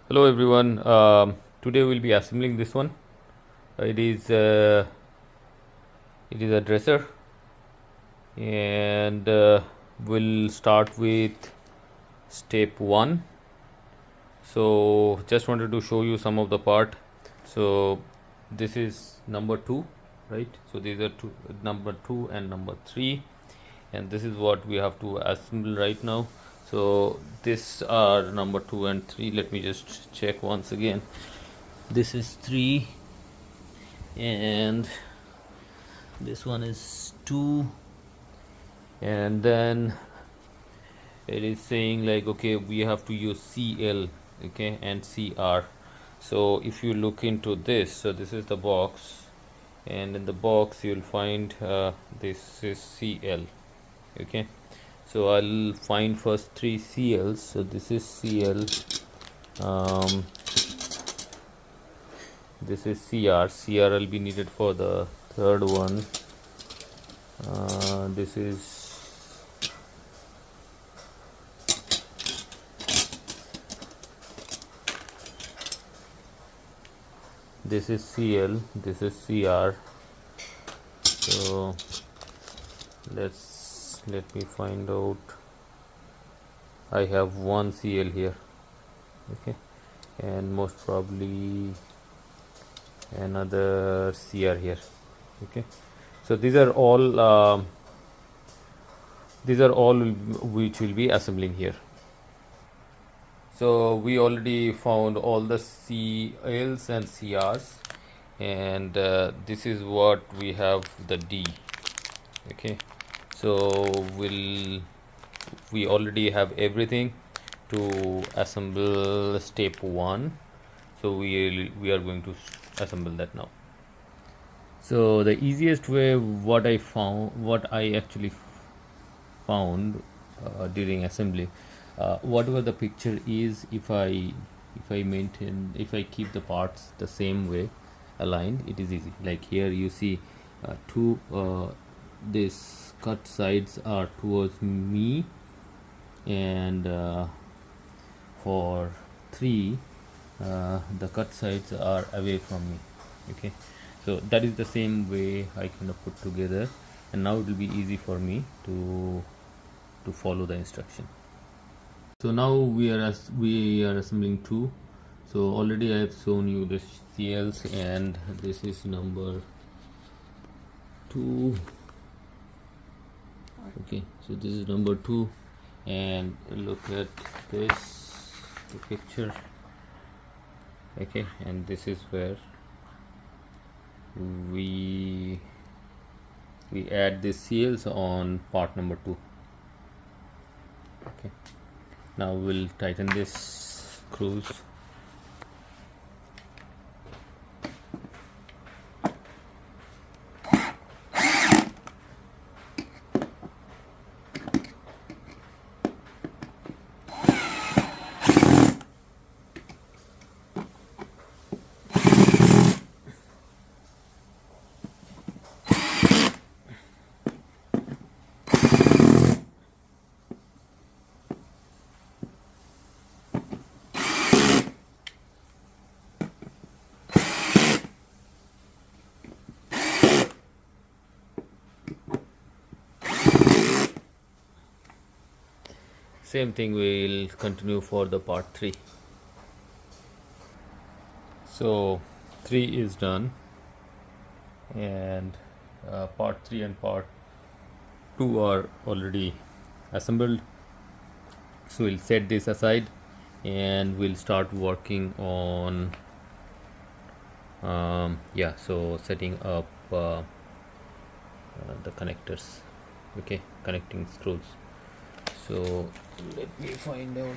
Hello everyone. Today we'll be assembling this one. It is uh, it is a dresser, and we'll start with step one. So just wanted to show you some of the part. So this is number two, right? So these are number two and number three, and this is what we have to assemble right now. So this are number two and three. Let me just check once again. This is three, and this one is 2, and then it is saying like, okay, we have to use CL, okay, and CR. So if you look into this, so this is the box, and in the box you'll find this is CL, okay. So I'll find first 3 CLs. So this is CL, this is CR will be needed for the third one. This is CL, this is CR. So let me find out. I have one CL here, okay, and most probably another CR here, okay. So these are all which will be assembling here. So we already found all the CLs and CRs, and this is what we have, the D, okay. So we already have everything to assemble step 1. So we are going to assemble that now. So the easiest way, what I actually found during assembly, whatever the picture is, if I keep the parts the same way aligned, it is easy. Like here you see two this cut sides are towards me, and for 3 the cut sides are away from me, okay. So that is the same way I kind of put together, and now it will be easy for me to follow the instruction. So now we are assembling 2. So already I have shown you the CLs, and this is number 2, okay. So this is number 2, and look at this, the picture, okay, and this is where we add the CLs on part number 2, okay. Now we'll tighten this screws. Same thing will continue for the part 3. So 3 is done, and part 3 and part 2 are already assembled. So we'll set this aside, and we'll start working on so setting up the connectors, okay, connecting screws. So let me find out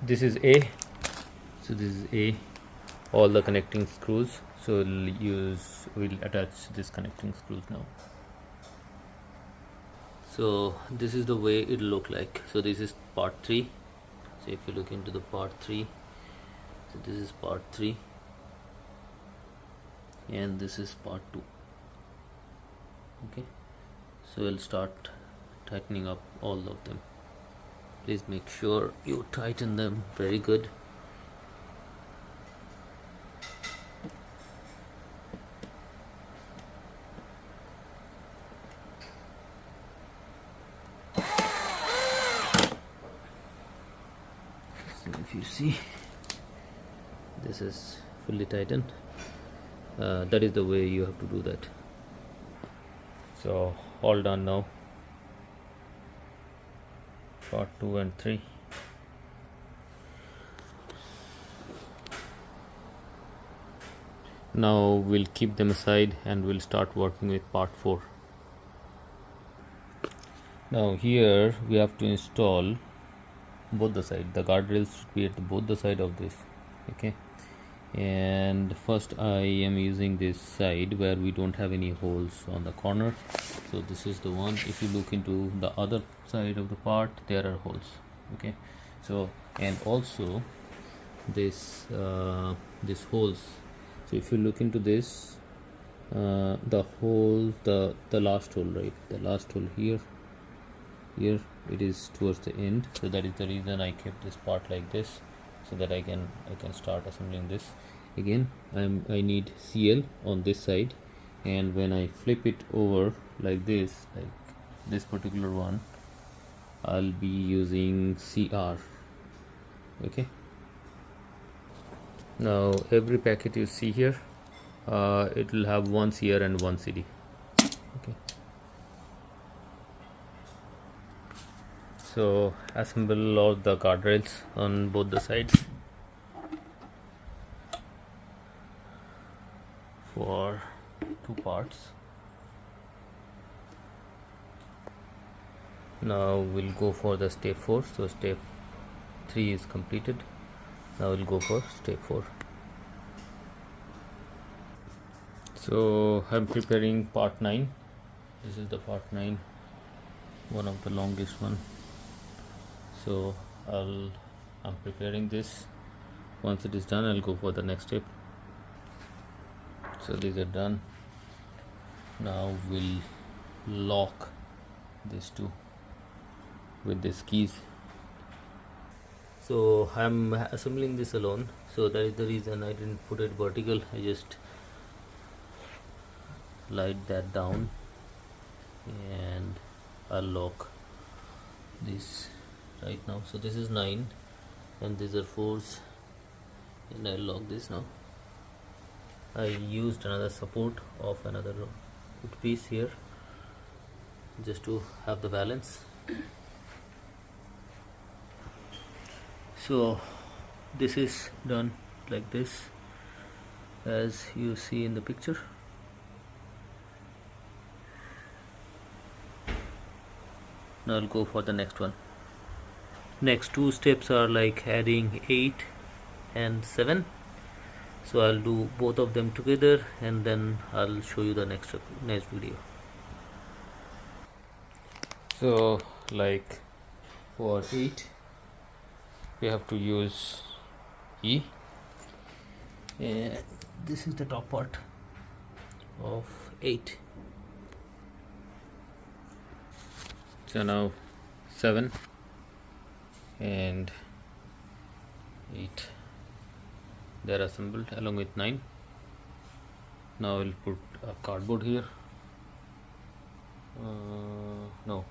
this is A. So this is A, all the connecting screws. So we'll attach this connecting screws now. So this is the way it look like. So this is part 3. So if you look into the part 3, so this is part 3, and this is part 2, okay. So we'll start tightening up all of them. Please make sure you tighten them very good. So if you see, this is fully tightened. That is the way you have to do that. So all done now. Part 2 and 3. Now we'll keep them aside and we'll start working with part 4. Now here we have to install both the sides. The guardrails should be at both the side of this. Okay, and first I am using this side where we don't have any holes on the corner. So this is the one. If you look into the other side of the part, there are holes. Okay, so and also this this holes. So if you look into this, the hole, the last hole, right, the last hole here it is towards the end. So that is the reason I kept this part like this, so that I can start assembling this. Again, I need CL on this side, and when I flip it over like this particular one, I'll be using CR. Okay, now every packet you see here, it will have one CR and one CD. Okay, so assemble all the guardrails on both the sides for 2 parts. Now we'll go for the step 4. So step 3 is completed. Now we'll go for step 4. So I'm preparing part 9. This is the part 9, one of the longest one. So I'm preparing this. Once it is done, I'll go for the next step. So these are done. Now we'll lock these two with these keys. So I'm assembling this alone, so that is the reason I didn't put it vertical. I just light that down and I'll lock this right now. So this is 9 and these are 4s, and I'll lock this now. I used another support of another wood piece here just to have the balance. So this is done like this, as you see in the picture. Now I'll go for the next one. Next 2 steps are like adding 8 and 7. So I'll do both of them together and then I'll show you the next video. So like for 8 we have to use E, and this is the top part of 8. So now 7 and 8, they're assembled along with 9. Now I'll put a cardboard here. No,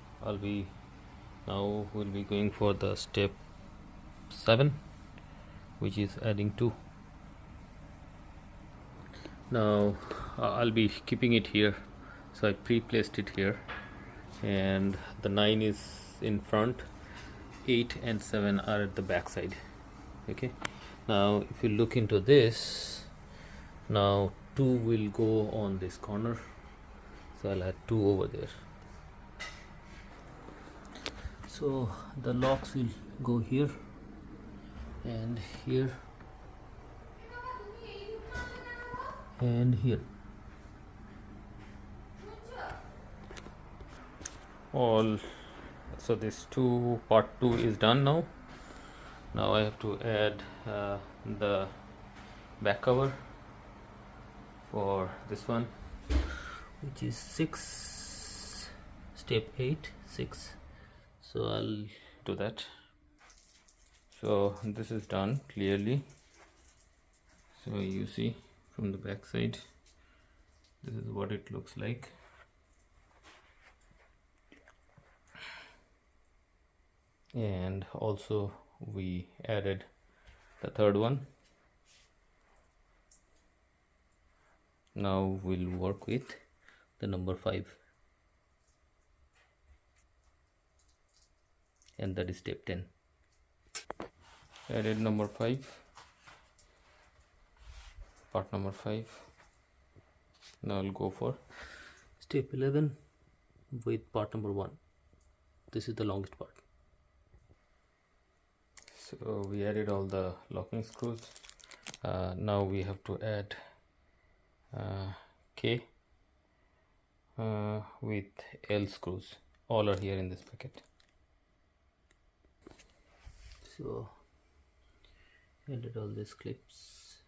now we'll be going for the step 7, which is adding 2. Now I'll be keeping it here, so I pre-placed it here, and the 9 is in front, 8 and 7 are at the back side. Okay, now if you look into this, now 2 will go on this corner, so I'll add 2 over there. So the locks will go here and here and here. So this part 2 is done now. Now I have to add the back cover for this one, which is 6, step 8, 6. So I'll do that. So this is done clearly. So you see from the back side, this is what it looks like. And also we added the third one. Now we'll work with the number 5, and that is step 10. Added number 5, part number 5. Now I'll go for step 11 with part number 1. This is the longest part. So we added all the locking screws. Now we have to add K with L screws. All are here in this packet. So added all these clips.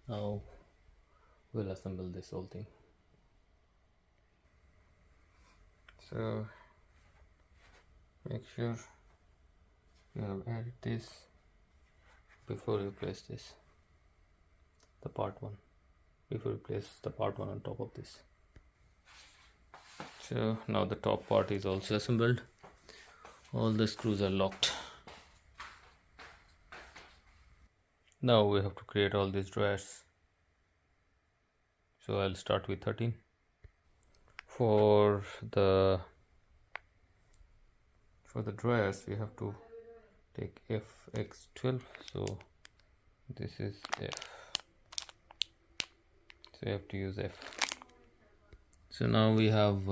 Now we'll assemble this whole thing. So make sure you have added this before you place this, the part 1, before you place the part 1 on top of this. So now the top part is also assembled. All the screws are locked. Now we have to create all these drawers. So I'll start with 13. For the drawers we have to take FX12. So this is F. So you have to use F. So now we have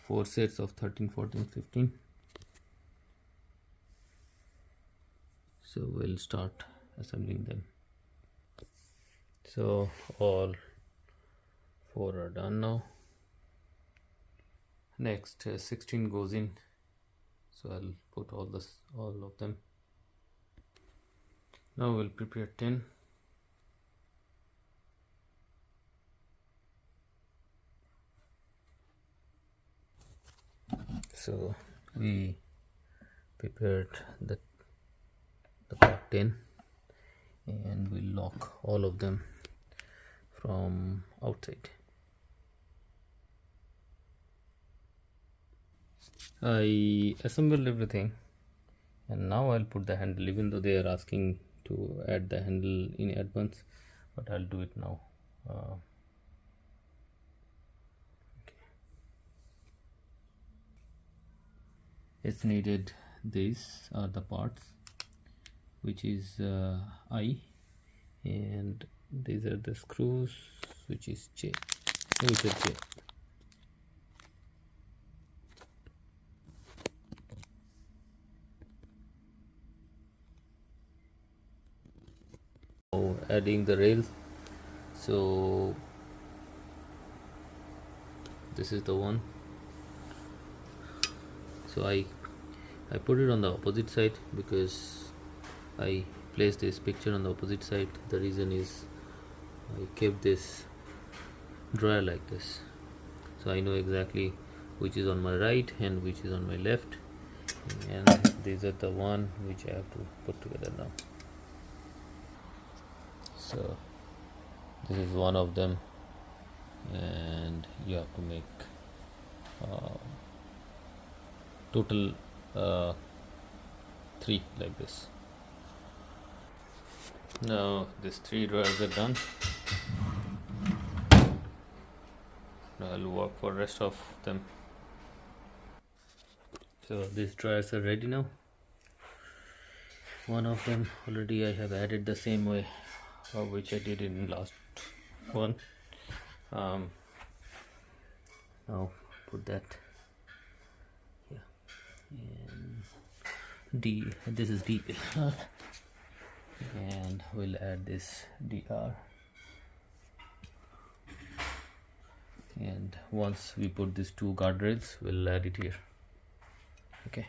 4 sets of 13, 14, 15. So we'll start assembling them. So all 4 are done now. Next 16 goes in. So I'll put all of them. Now we'll prepare 10. So we prepared the part 10, and we'll lock all of them from outside. I assembled everything, and now I'll put the handle, even though they are asking to add the handle in advance, but I'll do it now. It's needed. These are the parts, which is I, and these are the screws, which is J, which is J. Now adding the rails. So this is the one. So I put it on the opposite side because I placed this picture on the opposite side. The reason is I kept this drawer like this, so I know exactly which is on my right and which is on my left, and these are the one which I have to put together now. So this is one of them, and you have to make total 3 like this. Now these 3 drawers are done. Now I'll work for rest of them. So these drawers are ready now. One of them already I have added the same way which I did in last one. Now put that here, and D, this is D, and we'll add this DR, and once we put these 2 guardrails, we'll add it here. Okay.